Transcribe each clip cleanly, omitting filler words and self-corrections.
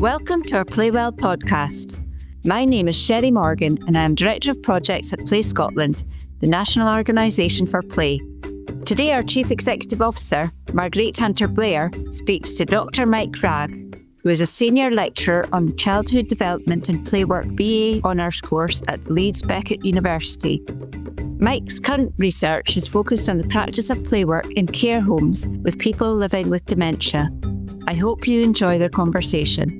Welcome to our Playwell podcast. My name is Sherry Morgan and I am Director of Projects at Play Scotland, the national organisation for play. Today our Chief Executive Officer, Marguerite Hunter-Blair, speaks to Dr. Mike Wragg, who is a Senior Lecturer on the Childhood Development and Playwork BA Honours course at Leeds Beckett University. Mike's current research is focused on the practice of playwork in care homes with people living with dementia. I hope you enjoy their conversation.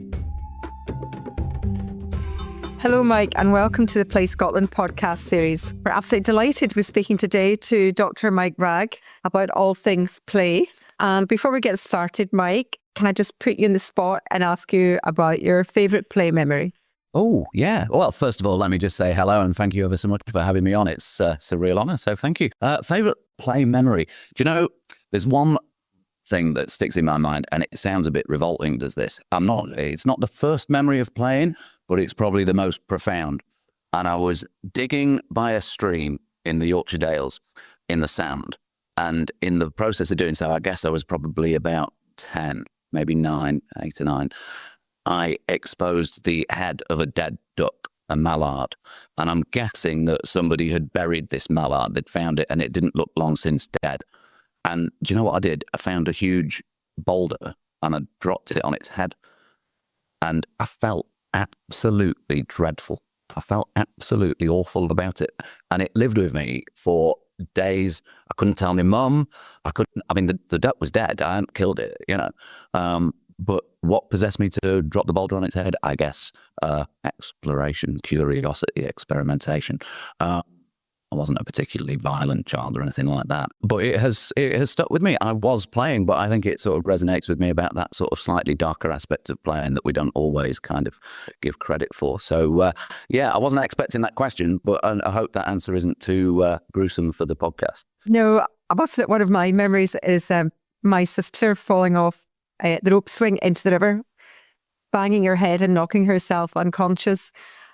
Hello, Mike, and welcome to the Play Scotland podcast series. We're absolutely delighted to be speaking today to Dr. Mike Wragg about all things play. And before we get started, Mike, can I just put you in the spot and ask you about your favourite play memory? Oh, yeah. Well, first of all, let me just say hello and thank you ever so much for having me on. It's a real honour, so thank you. Favourite play memory? Do you know, there's one thing that sticks in my mind, and it sounds a bit revolting, does this? It's not the first memory of playing, but it's probably the most profound. And I was digging by a stream in the Yorkshire Dales in the sand. And in the process of doing so, I guess I was probably about 10, maybe 8 or 9. I exposed the head of a dead duck, a mallard. And I'm guessing that somebody had buried this mallard. They'd found it and it didn't look long since dead. And do you know what I did? I found a huge boulder and I dropped it on its head. And I felt absolutely dreadful. I felt absolutely awful about it. And it lived with me for days. I couldn't tell my mum. The duck was dead. I hadn't killed it, But what possessed me to drop the boulder on its head? I guess exploration, curiosity, experimentation. I wasn't a particularly violent child or anything like that, but it has stuck with me. I was playing, but I think it sort of resonates with me about that sort of slightly darker aspect of playing that we don't always kind of give credit for. So, I wasn't expecting that question, but I hope that answer isn't too gruesome for the podcast. No, I must admit one of my memories is my sister falling off the rope swing into the river, banging her head and knocking herself unconscious.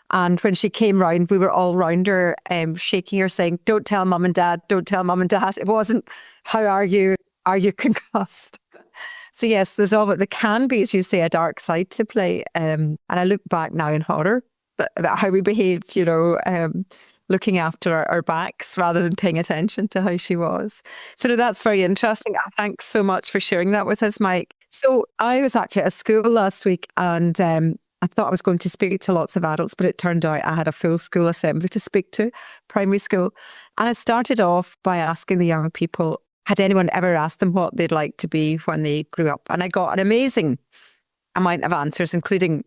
And when she came round, we were all round her, shaking her, saying, "Don't tell mum and dad, don't tell mum and dad." It wasn't, "How are you? Are you concussed?" So yes, there can be, as you say, a dark side to play. And I look back now in horror at how we behaved, looking after our backs rather than paying attention to how she was. So no, that's very interesting. Thanks so much for sharing that with us, Mike. So I was actually at a school last week and I thought I was going to speak to lots of adults, but it turned out I had a full school assembly to speak to, primary school. And I started off by asking the young people, had anyone ever asked them what they'd like to be when they grew up? And I got an amazing amount of answers, including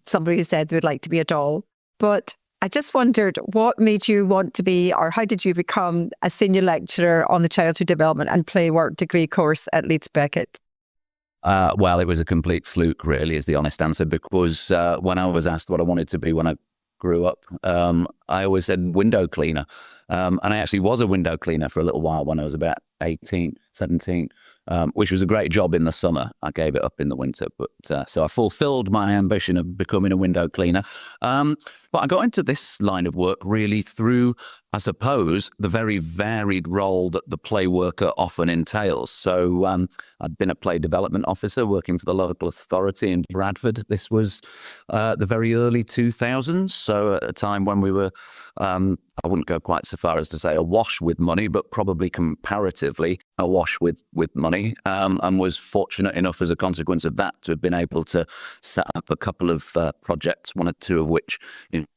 somebody who said they would like to be a doll. But I just wondered, what made you want to be, or how did you become a senior lecturer on the Childhood Development and Playwork degree course at Leeds Beckett? Well, it was a complete fluke, really, is the honest answer, because when I was asked what I wanted to be when I grew up, I always said window cleaner. And I actually was a window cleaner for a little while when I was about 18, 17, which was a great job in the summer. I gave it up in the winter, but so I fulfilled my ambition of becoming a window cleaner. But I got into this line of work really through, I suppose, the very varied role that the play worker often entails. So I'd been a play development officer working for the local authority in Bradford. This was the very early 2000s, so at a time when we were, I wouldn't go quite so far as to say awash with money, but probably comparatively awash with money, and was fortunate enough as a consequence of that to have been able to set up a couple of projects, one or two of which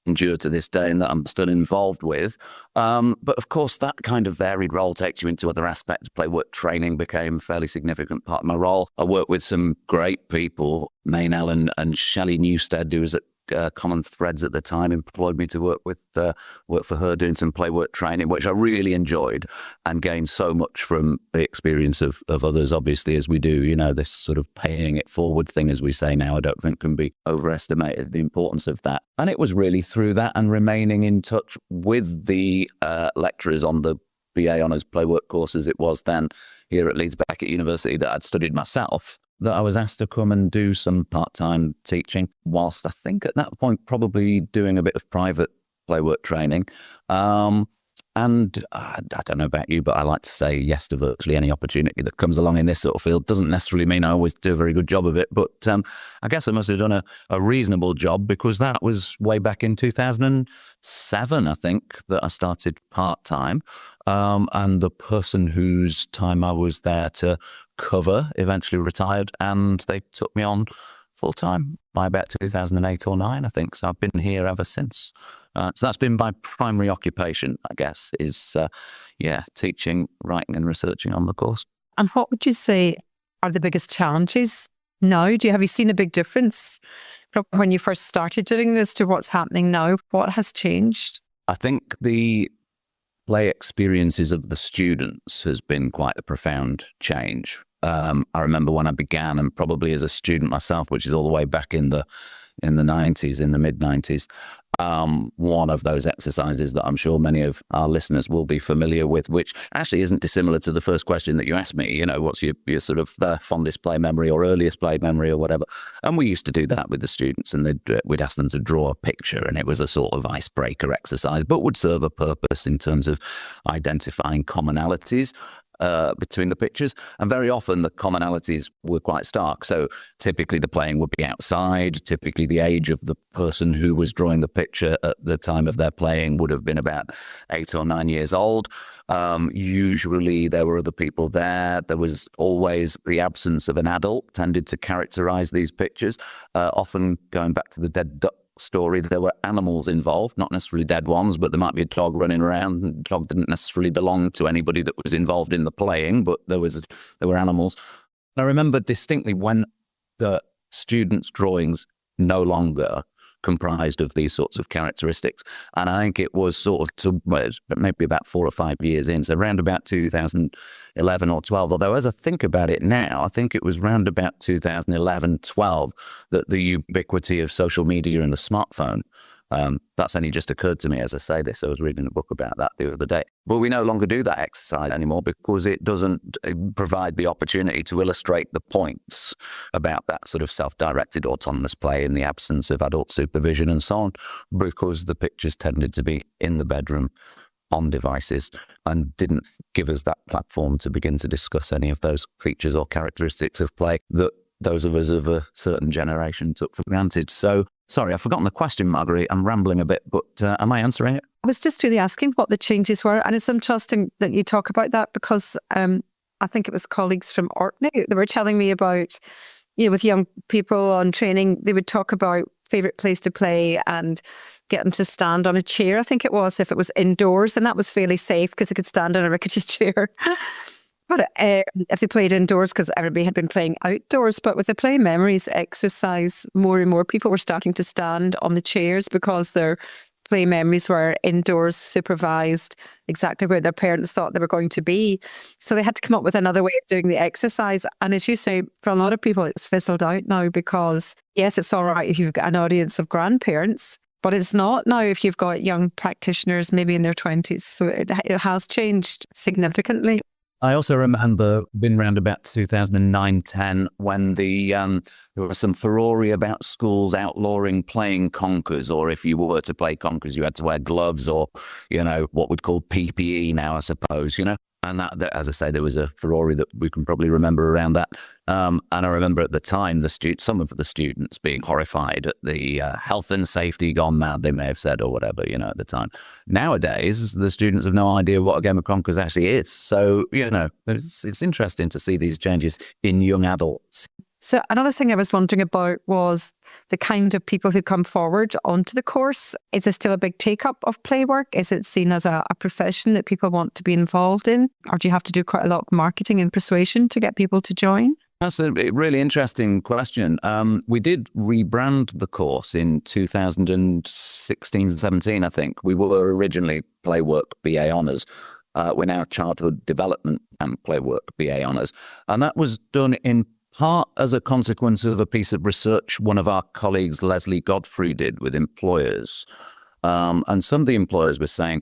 endure to this day and that I'm still involved with. But of course, that kind of varied role takes you into other aspects. Playwork training became a fairly significant part of my role. I worked with some great people, Maynell and Shelley Newstead, who was at Common Threads at the time, employed me to work for her doing some playwork training, which I really enjoyed and gained so much from the experience of others, obviously, as we do. This sort of paying it forward thing, as we say now, I don't think can be overestimated, the importance of that. And it was really through that and remaining in touch with the lecturers on the BA Honours Playwork course, as it was then here at Leeds Beckett University, that I'd studied myself, that I was asked to come and do some part-time teaching, whilst I think at that point probably doing a bit of private playwork training. And I don't know about you, but I like to say yes to virtually any opportunity that comes along in this sort of field. Doesn't necessarily mean I always do a very good job of it, but I guess I must have done a reasonable job, because that was way back in 2007, I think, that I started part-time. And the person whose time I was there to cover eventually retired, and they took me on full-time by about 2008 or 9, I think. So I've been here ever since. So that's been my primary occupation, I guess, is, teaching, writing and researching on the course. And what would you say are the biggest challenges now? Have you seen a big difference from when you first started doing this to what's happening now? What has changed? I think the play experiences of the students has been quite a profound change. I remember when I began, and probably as a student myself, which is all the way back in the 90s, in the mid-90s, one of those exercises that I'm sure many of our listeners will be familiar with, which actually isn't dissimilar to the first question that you asked me, what's your sort of fondest play memory or earliest play memory or whatever. And we used to do that with the students, and we'd ask them to draw a picture, and it was a sort of icebreaker exercise, but would serve a purpose in terms of identifying commonalities between the pictures. And very often the commonalities were quite stark. So typically the playing would be outside. Typically the age of the person who was drawing the picture at the time of their playing would have been about 8 or 9 years old. Usually there were other people there. There was always the absence of an adult tended to characterize these pictures. Often going back to the dead duck story, there were animals involved, not necessarily dead ones, but there might be a dog running around. The dog didn't necessarily belong to anybody that was involved in the playing, but there were animals. I remember distinctly when the students' drawings no longer comprised of these sorts of characteristics. And I think it was maybe about 4 or 5 years in, so around about 2011 or 12. Although as I think about it now, I think it was around about 2011, 12 that the ubiquity of social media and the smartphone, that's only just occurred to me as I say this. I was reading a book about that the other day. But we no longer do that exercise anymore, because it doesn't provide the opportunity to illustrate the points about that sort of self-directed autonomous play in the absence of adult supervision and so on, because the pictures tended to be in the bedroom on devices and didn't give us that platform to begin to discuss any of those features or characteristics of play that those of us of a certain generation took for granted. So, sorry, I've forgotten the question, Marguerite. I'm rambling a bit, but am I answering it? I was just really asking what the changes were. And it's interesting that you talk about that, because I think it was colleagues from Orkney that were telling me about, with young people on training, they would talk about favourite place to play and get them to stand on a chair, I think it was, if it was indoors. And that was fairly safe because they could stand on a rickety chair. But if they played indoors, because everybody had been playing outdoors. But with the play memories exercise, more and more people were starting to stand on the chairs because their play memories were indoors, supervised, exactly where their parents thought they were going to be. So they had to come up with another way of doing the exercise. And as you say, for a lot of people, it's fizzled out now, because yes, it's all right if you've got an audience of grandparents, but it's not now if you've got young practitioners, maybe in their 20s. So it has changed significantly. I also remember being around about 2009-10 when there was some furore about schools outlawing playing conkers, or if you were to play conkers, you had to wear gloves or, what we'd call PPE now, I suppose, And that, as I say, there was a furore that we can probably remember around that. And I remember at the time, some of the students being horrified at the health and safety gone mad, they may have said, or whatever, at the time. Nowadays, the students have no idea what a game of conkers actually is. So, it's interesting to see these changes in young adults. So another thing I was wondering about was the kind of people who come forward onto the course. Is there still a big take-up of play work? Is it seen as a profession that people want to be involved in? Or do you have to do quite a lot of marketing and persuasion to get people to join? That's a really interesting question. We did rebrand the course in 2016-17, I think. We were originally Playwork BA Honours. We're now Childhood Development and Playwork BA Honours. And that was done in part as a consequence of a piece of research one of our colleagues, Leslie Godfrey, did with employers. And some of the employers were saying,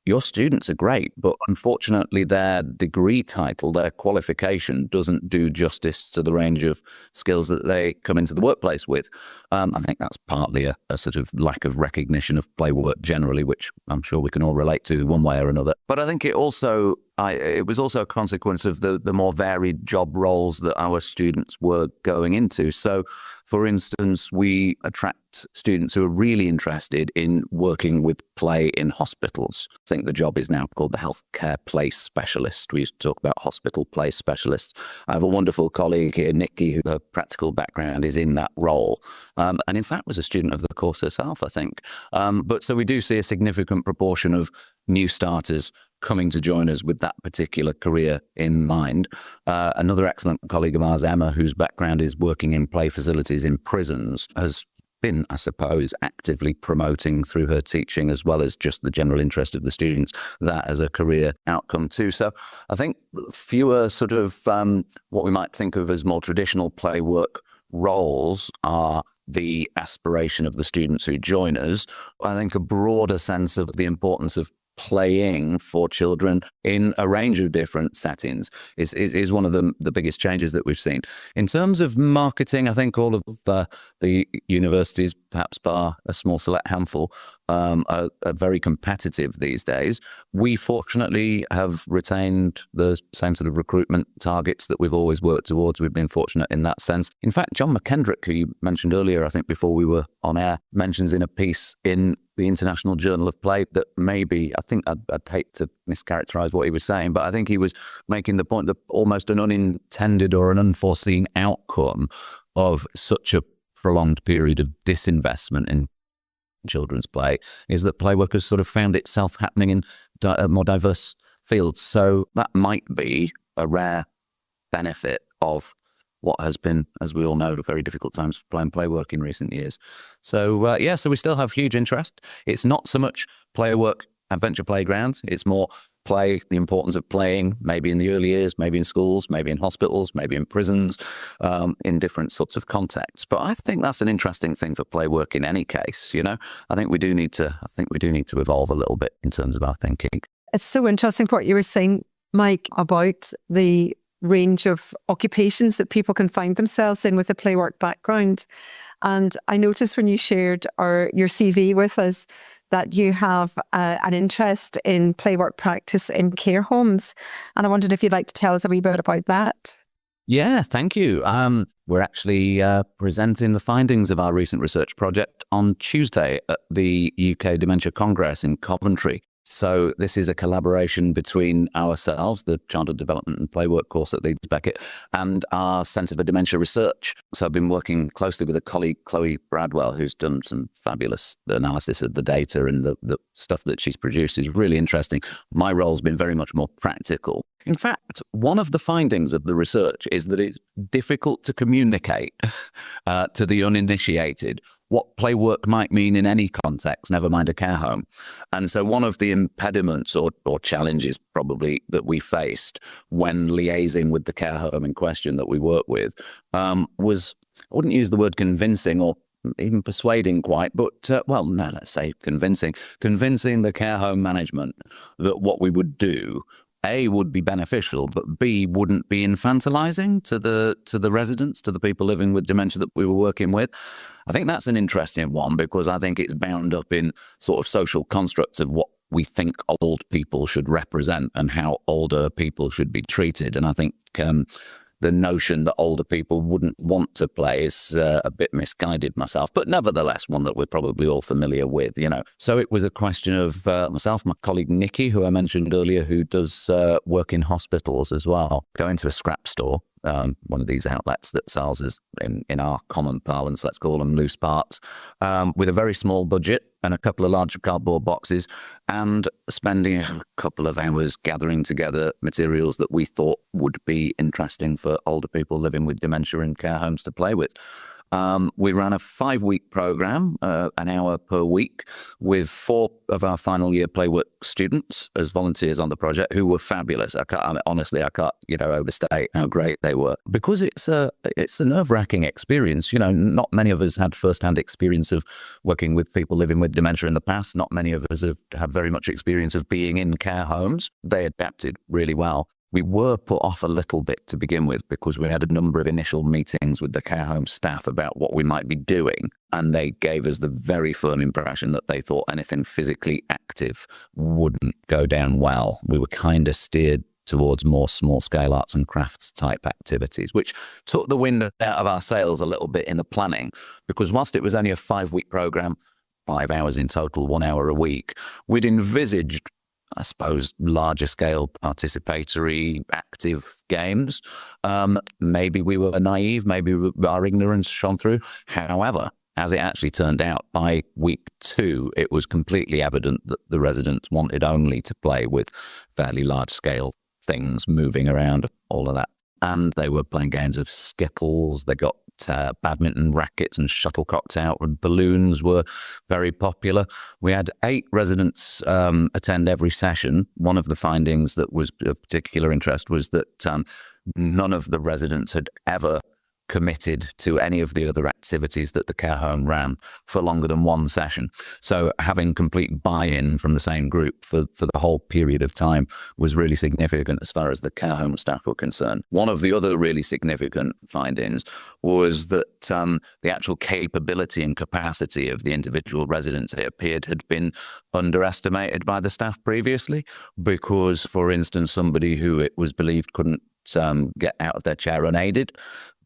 your students are great, but unfortunately their degree title, their qualification doesn't do justice to the range of skills that they come into the workplace with. I think that's partly a sort of lack of recognition of play work generally, which I'm sure we can all relate to one way or another. But I think it was also a consequence of the more varied job roles that our students were going into. So, for instance, we attract students who are really interested in working with play in hospitals. I think the job is now called the healthcare play specialist. We used to talk about hospital play specialists. I have a wonderful colleague here, Nikki, who her practical background is in that role, and in fact was a student of the course herself, I think. But so we do see a significant proportion of new starters coming to join us with that particular career in mind. Another excellent colleague of ours, Emma, whose background is working in play facilities in prisons, has been, I suppose, actively promoting through her teaching, as well as just the general interest of the students, that as a career outcome too. So I think fewer sort of what we might think of as more traditional play work roles are the aspiration of the students who join us. I think a broader sense of the importance of playing for children in a range of different settings is one of the biggest changes that we've seen. In terms of marketing, I think all of the universities, perhaps bar a small select handful, are very competitive these days. We fortunately have retained the same sort of recruitment targets that we've always worked towards. We've been fortunate in that sense. In fact, John McKendrick, who you mentioned earlier, I think before we were on air, mentions in a piece in the International Journal of Play that maybe, I think I'd hate to mischaracterize what he was saying, but I think he was making the point that almost an unintended or an unforeseen outcome of such a prolonged period of disinvestment in children's play is that play work has sort of found itself happening in more diverse fields. So that might be a rare benefit of what has been, as we all know, very difficult times for play and play work in recent years. So so we still have huge interest. It's not so much play work, adventure playgrounds. It's more play, the importance of playing, maybe in the early years, maybe in schools, maybe in hospitals, maybe in prisons, in different sorts of contexts. But I think that's an interesting thing for play work in any case. You know, I think we do need to evolve a little bit in terms of our thinking. It's so interesting what you were saying, Mike, about the range of occupations that people can find themselves in with a play work background. And I noticed when you shared your CV with us that you have an interest in play work practice in care homes. And I wondered if you'd like to tell us a wee bit about that. Yeah, thank you. We're actually presenting the findings of our recent research project on Tuesday at the UK Dementia Congress in Coventry. So this is a collaboration between ourselves, the Childhood Development Playwork course at Leeds Beckett, and our Centre for Dementia Research. So I've been working closely with a colleague, Chloe Bradwell, who's done some fabulous analysis of the data, and the stuff that she's produced is really interesting. My role's been very much more practical. In fact, one of the findings of the research is that it's difficult to communicate to the uninitiated what play work might mean in any context, never mind a care home. And so one of the impediments or challenges probably that we faced when liaising with the care home in question that we work with was, I wouldn't use the word convincing or even persuading quite, but let's say convincing the care home management that what we would do, A, would be beneficial, but B, wouldn't be infantilizing to the residents, to the people living with dementia that we were working with. I think that's an interesting one because I think it's bound up in sort of social constructs of what we think old people should represent and how older people should be treated. And I think the notion that older people wouldn't want to play is a bit misguided myself, but nevertheless one that we're probably all familiar with, you know. So it was a question of myself, my colleague Nikki, who I mentioned earlier, who does work in hospitals as well, going to a scrap store, one of these outlets that sells us, in our common parlance, let's call them loose parts, with a very small budget and a couple of large cardboard boxes, and spending a couple of hours gathering together materials that we thought would be interesting for older people living with dementia in care homes to play with. We ran a 5-week program, an hour per week, with 4 of our final year Playwork students as volunteers on the project, who were fabulous. I can't overstate how great they were, because it's a nerve-wracking experience. Not many of us had first-hand experience of working with people living with dementia in the past. Not many of us have had very much experience of being in care homes. They adapted really well. We were put off a little bit to begin with, because we had a number of initial meetings with the care home staff about what we might be doing, and they gave us the very firm impression that they thought anything physically active wouldn't go down well. We were kind of steered towards more small-scale arts and crafts type activities, which took the wind out of our sails a little bit in the planning, because whilst it was only a 5-week program, 5 hours in total, 1 hour a week, we'd envisaged, I suppose, larger scale participatory active games. Maybe we were naive, maybe our ignorance shone through. However, as it actually turned out, by week 2, it was completely evident that the residents wanted only to play with fairly large scale things, moving around, all of that. And they were playing games of skittles. They got badminton rackets and shuttlecocks out, and balloons were very popular. We had 8 residents attend every session. One of the findings that was of particular interest was that none of the residents had ever committed to any of the other activities that the care home ran for longer than 1 session. So having complete buy-in from the same group for the whole period of time was really significant as far as the care home staff were concerned. One of the other really significant findings was that the actual capability and capacity of the individual residents, it appeared, had been underestimated by the staff previously, because, for instance, somebody who it was believed couldn't get out of their chair unaided,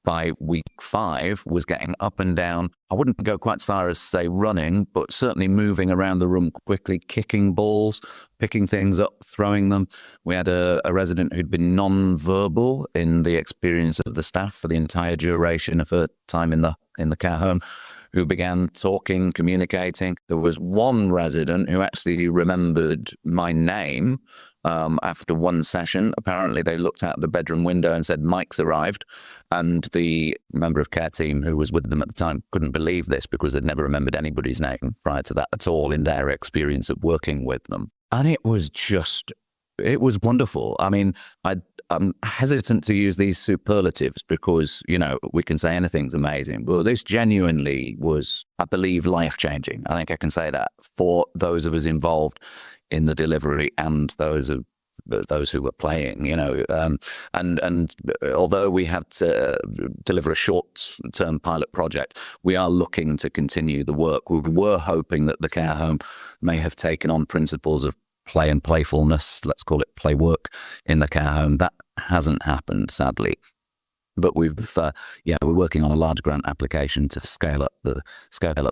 by week 5 was getting up and down. I wouldn't go quite as far as, say, running, but certainly moving around the room quickly, kicking balls, picking things up, throwing them. We had a resident who'd been non-verbal in the experience of the staff for the entire duration of her time in the care home, who began talking, communicating. There was one resident who actually remembered my name after 1 session. Apparently, they looked out the bedroom window and said, "Mike's arrived." And the member of care team who was with them at the time couldn't believe this, because they'd never remembered anybody's name prior to that at all in their experience of working with them. And it was wonderful. I mean, I'm hesitant to use these superlatives, because, we can say anything's amazing. But this genuinely was, I believe, life-changing. I think I can say that for those of us involved in the delivery and those who were playing, and although we had to deliver a short-term pilot project, we are looking to continue the work. We were hoping that the care home may have taken on principles of play and playfulness, let's call it Playwork, in the care home. That hasn't happened, sadly. But we're working on a large grant application to scale up the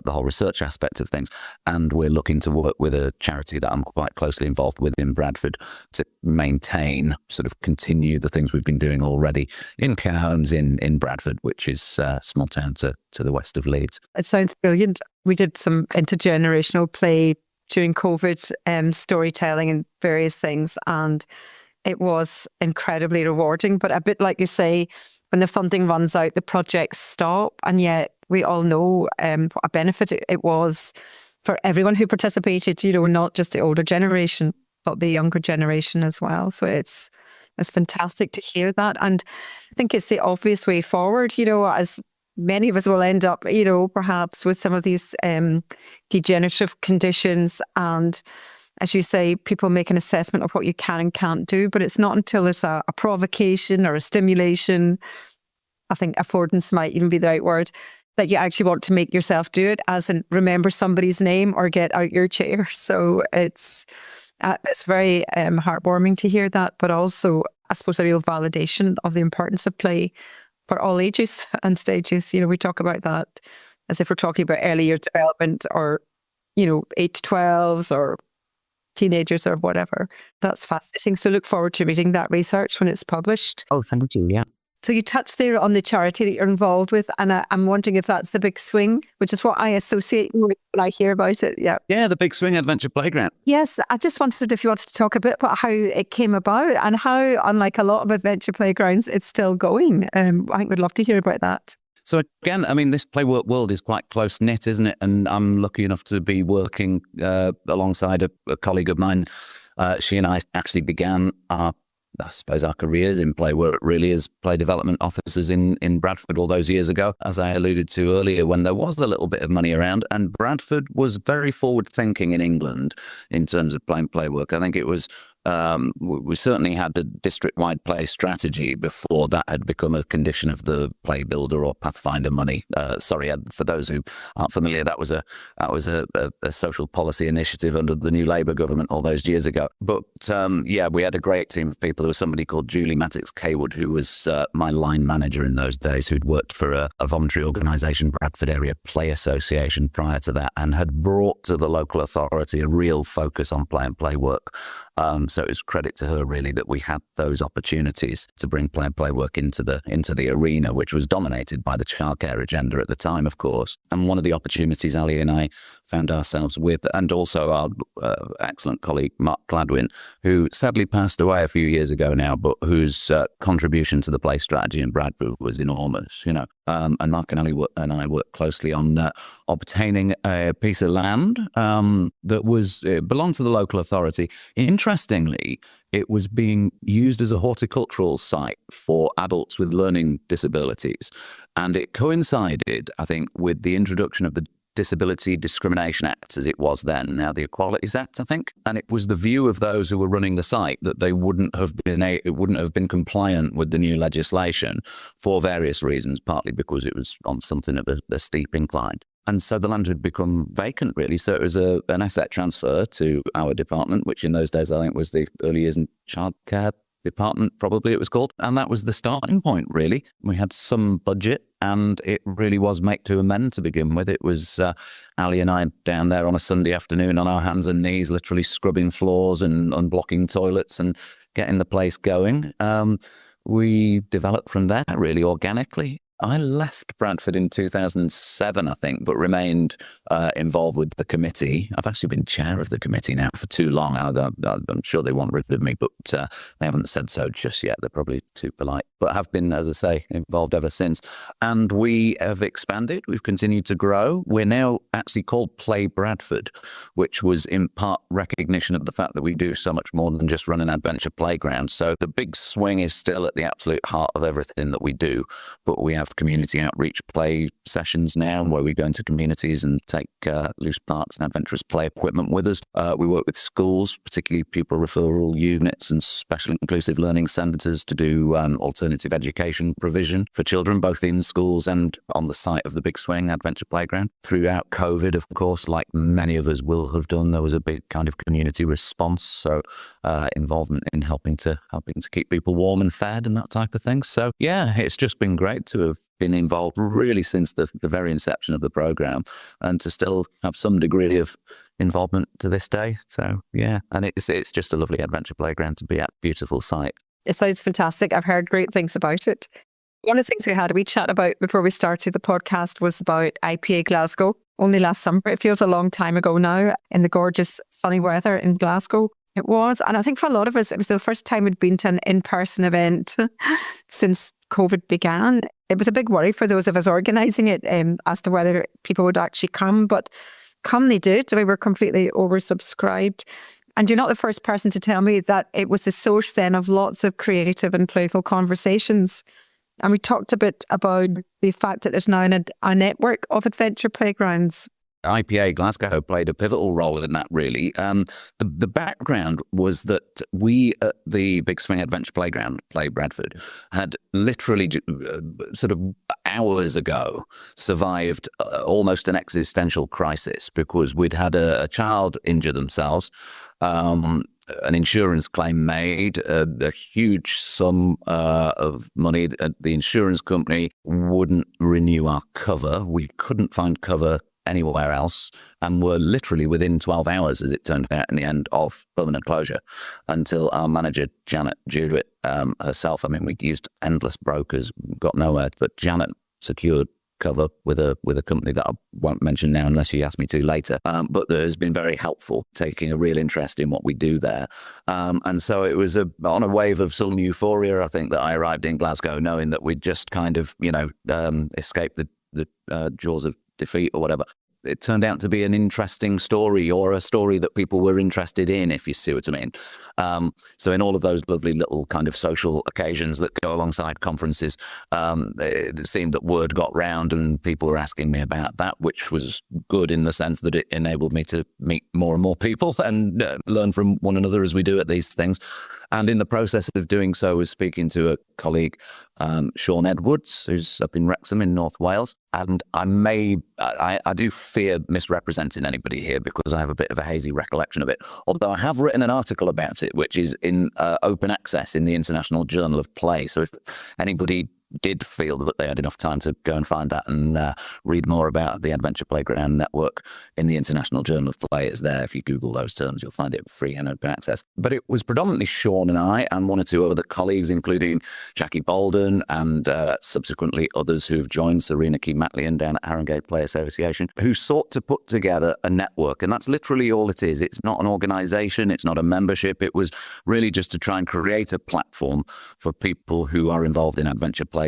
whole research aspect of things, and we're looking to work with a charity that I'm quite closely involved with in Bradford to maintain, sort of continue the things we've been doing already in care homes in Bradford, which is a small town to the west of Leeds. It sounds brilliant. We did some intergenerational play during COVID, storytelling and various things, and it was incredibly rewarding. But a bit like you say, when the funding runs out, the projects stop, and yet we all know what a benefit it was for everyone who participated, not just the older generation, but the younger generation as well. So it's fantastic to hear that. And I think it's the obvious way forward, as many of us will end up, perhaps with some of these degenerative conditions. And as you say, people make an assessment of what you can and can't do, but it's not until there's a provocation or a stimulation, I think affordance might even be the right word, that you actually want to make yourself do it, as in remember somebody's name or get out your chair. So it's very heartwarming to hear that, but also, I suppose, a real validation of the importance of play for all ages and stages. We talk about that as if we're talking about early year development, or, 8 to 12s or teenagers or whatever. That's fascinating. So look forward to reading that research when it's published. Oh, thank you, yeah. So you touched there on the charity that you're involved with, and I'm wondering if that's the Big Swing, which is what I associate with when I hear about it. Yeah. Yeah, the Big Swing Adventure Playground. Yes, I just wondered if you wanted to talk a bit about how it came about and how, unlike a lot of adventure playgrounds, it's still going. I think we'd love to hear about that. So again, I mean, this playwork world is quite close-knit, isn't it? And I'm lucky enough to be working alongside a colleague of mine. She and I actually began our careers in playwork really as play development officers in Bradford all those years ago, as I alluded to earlier, when there was a little bit of money around. And Bradford was very forward-thinking in England in terms of playing playwork. I think it was we certainly had a district-wide play strategy before that had become a condition of the Play Builder or Pathfinder money. For those who aren't familiar, that was a social policy initiative under the new Labour government all those years ago. But we had a great team of people. There was somebody called Julie Mattix-Kaywood, who was my line manager in those days, who'd worked for a voluntary organisation, Bradford Area Play Association, prior to that, and had brought to the local authority a real focus on play and play work. So it was credit to her really that we had those opportunities to bring play and play work into the arena, which was dominated by the childcare agenda at the time, of course. And one of the opportunities Ali and I found ourselves with, and also our excellent colleague Mark Gladwin, who sadly passed away a few years ago now, but whose contribution to the play strategy in Bradford was enormous, you know. And Mark and Ali and I worked closely on obtaining a piece of land that belonged to the local authority. Interestingly, it was being used as a horticultural site for adults with learning disabilities. And it coincided, I think, with the introduction of the Disability Discrimination Act, as it was then, now the Equalities Act, I think. And it was the view of those who were running the site that it wouldn't have been compliant with the new legislation for various reasons, partly because it was on something of a steep incline. And so the land had become vacant, really. So it was an asset transfer to our department, which in those days I think was the Early Years and Childcare Department, probably it was called. And that was the starting point, really. We had some budget, and it really was make to amend to begin with. It was Ali and I down there on a Sunday afternoon on our hands and knees, literally scrubbing floors and unblocking toilets and getting the place going. We developed from there really organically. I left Bradford in 2007, I think, but remained involved with the committee. I've actually been chair of the committee now for too long. I'm sure they want rid of me, but they haven't said so just yet. They're probably too polite. But have been, as I say, involved ever since. And we have expanded. We've continued to grow. We're now actually called Play Bradford, which was in part recognition of the fact that we do so much more than just run an adventure playground. So the big swing is still at the absolute heart of everything that we do, but we have community outreach play sessions now where we go into communities and take loose parks and adventurous play equipment with us. We work with schools, particularly pupil referral units and special inclusive learning centres, to do alternative education provision for children, both in schools and on the site of the Big Swing Adventure Playground. Throughout COVID, of course, like many of us will have done, there was a big kind of community response, so involvement in helping to keep people warm and fed and that type of thing. So yeah, it's just been great to have been involved really since the very inception of the programme, and to still have some degree of involvement to this day. So yeah, and it's just a lovely adventure playground to be at. Beautiful site. It sounds fantastic. I've heard great things about it. One of the things we had a wee chat about before we started the podcast was about IPA Glasgow. Only last summer, it feels a long time ago now, in the gorgeous sunny weather in Glasgow. It was. And I think for a lot of us, it was the first time we'd been to an in-person event since COVID began. It was a big worry for those of us organising it as to whether people would actually come. But come they did. We were completely oversubscribed. And you're not the first person to tell me that it was the source then of lots of creative and playful conversations. And we talked a bit about the fact that there's now a network of adventure playgrounds. IPA Glasgow played a pivotal role in that, really. The background was that we at the Big Swing Adventure Playground, Play Bradford, had literally sort of hours ago survived almost an existential crisis, because we'd had a child injure themselves, an insurance claim made, a huge sum of money. The insurance company wouldn't renew our cover. We couldn't find cover anywhere else, and were literally within 12 hours, as it turned out in the end, of permanent closure, until our manager, Janet Jewett, herself, I mean, we used endless brokers, got nowhere, but Janet secured cover with a company that I won't mention now unless you ask me to later, but that has been very helpful, taking a real interest in what we do there. And so it was on a wave of some euphoria, I think, that I arrived in Glasgow knowing that we'd just kind of, escaped the jaws of defeat or whatever. It turned out to be an interesting story, or a story that people were interested in, if you see what I mean. So in all of those lovely little kind of social occasions that go alongside conferences, it seemed that word got round and people were asking me about that, which was good in the sense that it enabled me to meet more and more people and learn from one another as we do at these things. And in the process of doing so, I was speaking to a colleague, Sean Edwards, who's up in Wrexham in North Wales. And I do fear misrepresenting anybody here because I have a bit of a hazy recollection of it. Although I have written an article about it, which is in open access in the International Journal of Play. So if anybody did feel that they had enough time to go and find that and read more about the Adventure Playground Network in the International Journal of Play, it's there. If you Google those terms, you'll find it free and open access. But it was predominantly Sean and I and one or two other colleagues, including Jackie Bolden and subsequently others who've joined, Serena Key-Matlian down at Harringay Play Association, who sought to put together a network. And that's literally all it is. It's not an organisation. It's not a membership. It was really just to try and create a platform for people who are involved in adventure playgrounds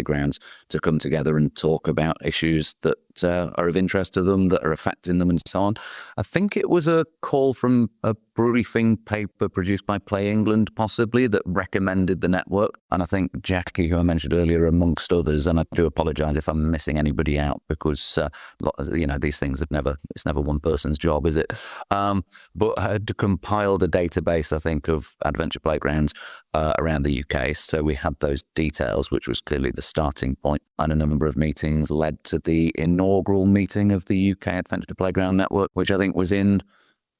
to come together and talk about issues that are of interest to them, that are affecting them, and so on. I think it was a call from a briefing paper produced by Play England, possibly, that recommended the network. And I think Jackie, who I mentioned earlier, amongst others, and I do apologise if I'm missing anybody out because, these things it's never one person's job, is it? But had compiled a database, I think, of adventure playgrounds around the UK. So we had those details, which was clearly the starting point, and a number of meetings led to the inaugural meeting of the UK Adventure Playground Network, which I think was in,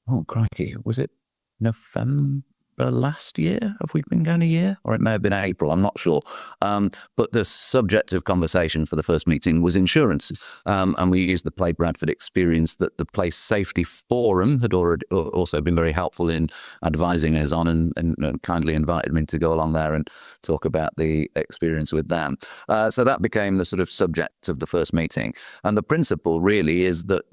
was it November last year? Have we been going a year? Or it may have been April, I'm not sure. But the subject of conversation for the first meeting was insurance. And we used the Play Bradford experience that the Play Safety Forum had already also been very helpful in advising us on, and kindly invited me to go along there and talk about the experience with them. So that became the sort of subject of the first meeting. And the principle really is that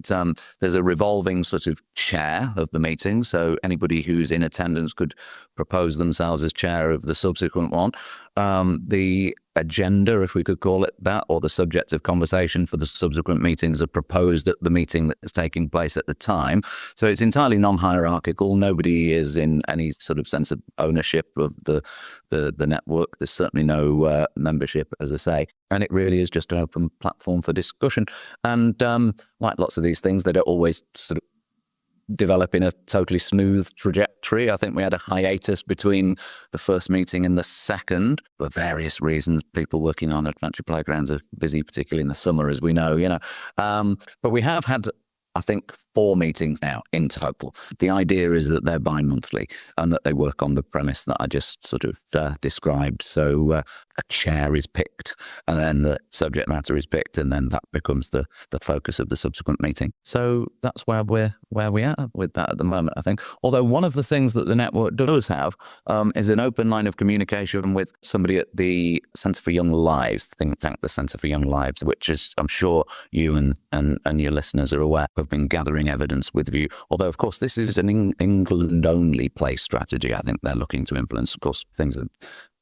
there's a revolving sort of chair of the meeting. So anybody who's in attendance could propose themselves as chair of the subsequent one. The agenda, if we could call it that, or the subject of conversation for the subsequent meetings are proposed at the meeting that is taking place at the time. So it's entirely non-hierarchical. Nobody is in any sort of sense of ownership of the network. There's certainly no membership, as I say. And it really is just an open platform for discussion. And like lots of these things, they don't always sort of develop in a totally smooth trajectory. I think we had a hiatus between the first meeting and the second for various reasons. People working on adventure playgrounds are busy, particularly in the summer, as we know, But we have had, I think, 4 meetings now in total. The idea is that they're bi-monthly and that they work on the premise that I just sort of described. So a chair is picked and then the subject matter is picked, and then that becomes the focus of the subsequent meeting. So that's where we are with that at the moment, I think. Although one of the things that the network does have is an open line of communication with somebody at the Centre for Young Lives, think tank, the Centre for Young Lives, which is, I'm sure you and your listeners are aware, have been gathering evidence with you. Although, of course, this is an England-only play strategy. I think they're looking to influence. Of course, things are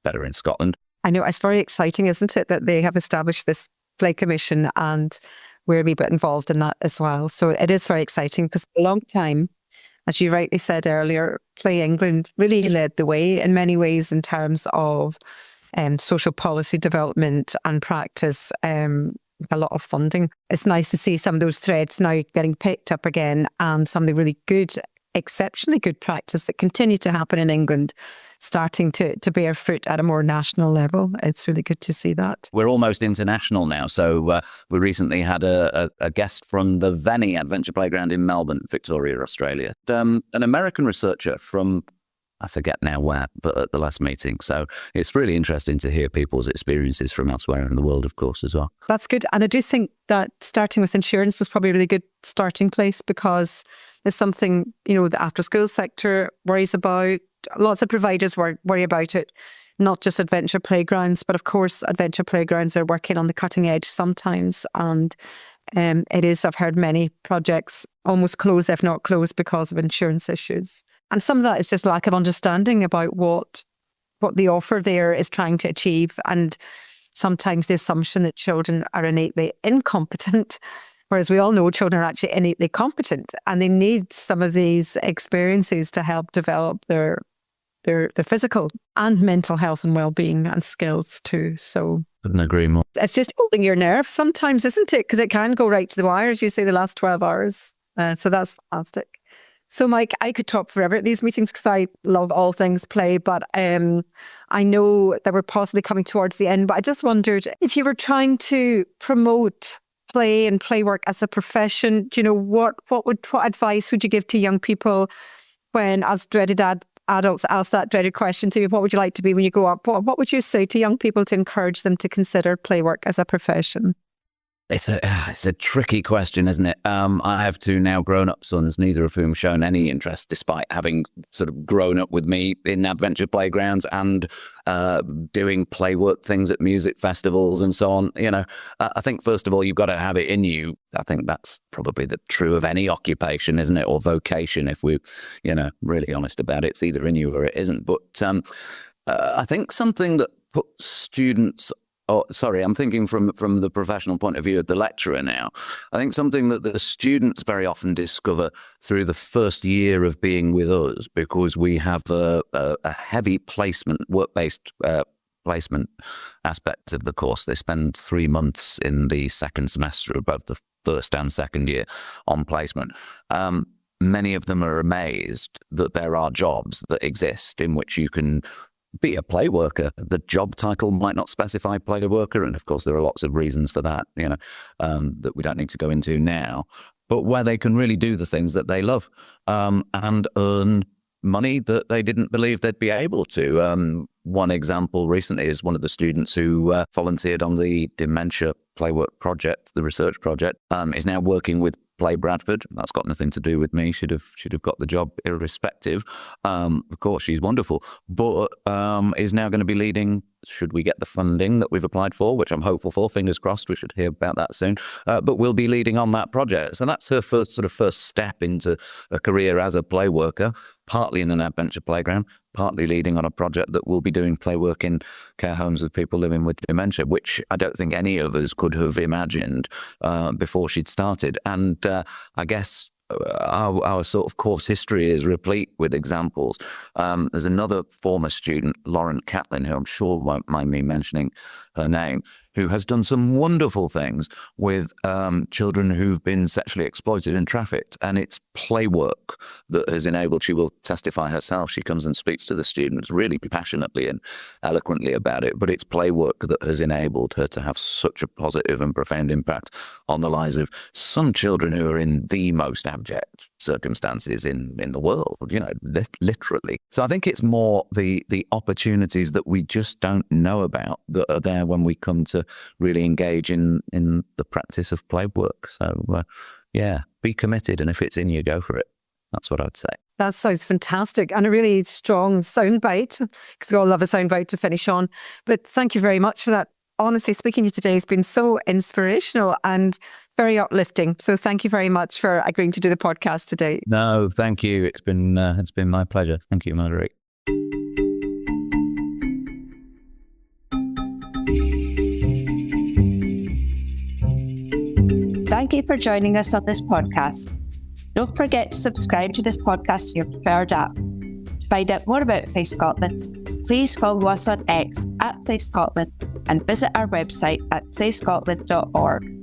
better in Scotland. I know, it's very exciting, isn't it, that they have established this play commission, and we're a wee bit involved in that as well. So it is very exciting because for a long time, as you rightly said earlier, Play England really led the way in many ways in terms of social policy development and practice. A lot of funding. It's nice to see some of those threads now getting picked up again, and some of the really good, exceptionally good practice that continue to happen in England starting to bear fruit at a more national level. It's really good to see that. We're almost international now. So we recently had a guest from the Venny Adventure Playground in Melbourne, Victoria, Australia. An American researcher from, I forget now where, but at the last meeting. So it's really interesting to hear people's experiences from elsewhere in the world, of course, as well. That's good. And I do think that starting with insurance was probably a really good starting place, because there's something, the after school sector worries about. Lots of providers worry about it. not just adventure playgrounds, but of course adventure playgrounds are working on the cutting edge sometimes. And it is, I've heard many projects almost close, if not close, because of insurance issues. And some of that is just lack of understanding about what the offer there is trying to achieve. And sometimes the assumption that children are innately incompetent, whereas we all know children are actually innately competent, and they need some of these experiences to help develop their physical and mental health and well-being and skills too. So couldn't agree more. It's just holding your nerve sometimes, isn't it? Because it can go right to the wire, as you say, the last 12 hours. So that's fantastic. So Mike, I could talk forever at these meetings because I love all things play, but I know that we're possibly coming towards the end, but I just wondered if you were trying to promote play and play work as a profession, do you know, what advice would you give to young people when, as dreaded adults ask that dreaded question to you, what would you like to be when you grow up? What would you say to young people to encourage them to consider play work as a profession? It's a tricky question, isn't it? I have two now grown-up sons, neither of whom shown any interest, despite having sort of grown up with me in adventure playgrounds and doing play work things at music festivals and so on. You know, I think first of all you've got to have it in you. I think that's probably true of any occupation, isn't it, or vocation? If we're, really honest about it, it's either in you or it isn't. But I think something that puts students. Oh, sorry, I'm thinking from the professional point of view of the lecturer now. I think something that the students very often discover through the first year of being with us, because we have a heavy placement, work-based placement aspect of the course. They spend 3 months in the second semester of both the first and second year on placement. Many of them are amazed that there are jobs that exist in which you can be a play worker. The job title might not specify play worker, and of course there are lots of reasons for that, that we don't need to go into now, but where they can really do the things that they love and earn money that they didn't believe they'd be able to. One example recently is one of the students who volunteered on the Dementia Playwork project, the research project, is now working with Play Bradford. That's got nothing to do with me. Should have got the job irrespective. Of course, she's wonderful, but is now going to be leading, should we get the funding that we've applied for, which I'm hopeful for, fingers crossed, we should hear about that soon, but we'll be leading on that project. So that's her first step into a career as a play worker, partly in an adventure playground, partly leading on a project that will be doing play work in care homes with people living with dementia, which I don't think any of us could have imagined before she'd started. And I guess our sort of course history is replete with examples. There's another former student, Lauren Catlin, who I'm sure won't mind me mentioning her name, who has done some wonderful things with children who've been sexually exploited and trafficked. And it's play work that has enabled, she will testify herself, she comes and speaks to the students really passionately and eloquently about it, but it's play work that has enabled her to have such a positive and profound impact on the lives of some children who are in the most abject circumstances in the world, literally. So I think it's more the opportunities that we just don't know about that are there when we come to really engage in the practice of play work. So be committed, and if it's in you, go for it. That's what I'd say. That sounds fantastic, and a really strong soundbite, because we all love a soundbite to finish on. But thank you very much for that. Honestly, speaking to you today has been so inspirational and very uplifting. So thank you very much for agreeing to do the podcast today. No, thank you. It's been my pleasure. Thank you, Marguerite. Thank you for joining us on this podcast. Don't forget to subscribe to this podcast in your preferred app. To find out more about Play Scotland, please follow us on X @Play Scotland and visit our website at playscotland.org.